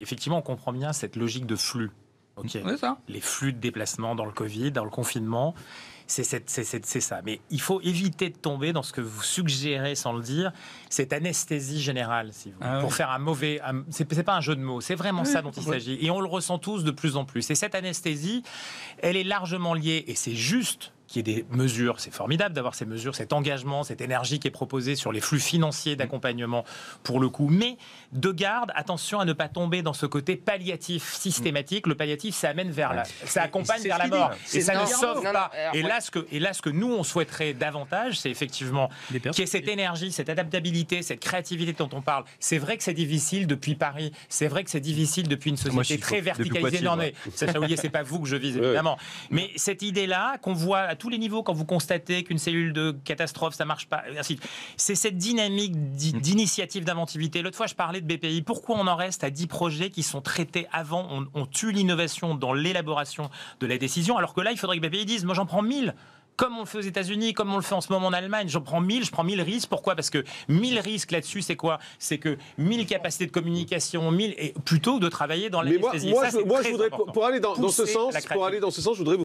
Effectivement, on comprend bien cette logique de flux. Okay. C'est ça. Les flux de déplacement dans le Covid, dans le confinement, c'est ça. Mais il faut éviter de tomber dans ce que vous suggérez sans le dire, cette anesthésie générale, si vous pour faire un mauvais... c'est pas un jeu de mots, c'est vraiment ça dont il s'agit. Et on le ressent tous de plus en plus. Et cette anesthésie, elle est largement liée, et c'est juste qu'il y ait des mesures, c'est formidable d'avoir ces mesures, cet engagement, cette énergie qui est proposée sur les flux financiers d'accompagnement pour le coup. Mais de garde, attention à ne pas tomber dans ce côté palliatif systématique. Le palliatif, ça amène vers ça accompagne vers la mort. Et ça ne sauve pas. Et là, ce que nous, on souhaiterait davantage, c'est effectivement qu'il y ait cette énergie, cette adaptabilité, cette créativité dont on parle. C'est vrai que c'est difficile depuis Paris. C'est vrai que c'est difficile depuis une société très verticalisée. Non, mais Sacha Houlié, c'est pas vous que je vise, évidemment. Mais cette idée-là, qu'on voit à tous les niveaux, quand vous constatez qu'une cellule de catastrophe, ça marche pas, c'est cette dynamique d'initiative, d'inventivité. L'autre fois, je parlais de BPI. Pourquoi on en reste à 10 projets qui sont traités avant? On tue l'innovation dans l'élaboration de la décision, alors que là, il faudrait que BPI dise, moi j'en prends 1000. Comme on le fait aux États-Unis, comme on le fait en ce moment en Allemagne, je prends 1000 risques. Pourquoi? Parce que 1000 risques là-dessus, c'est quoi? C'est que 1000 capacités de communication, 1000, et plutôt de travailler dans l'anesthésie. Moi, je voudrais, pour aller dans ce sens, je voudrais vous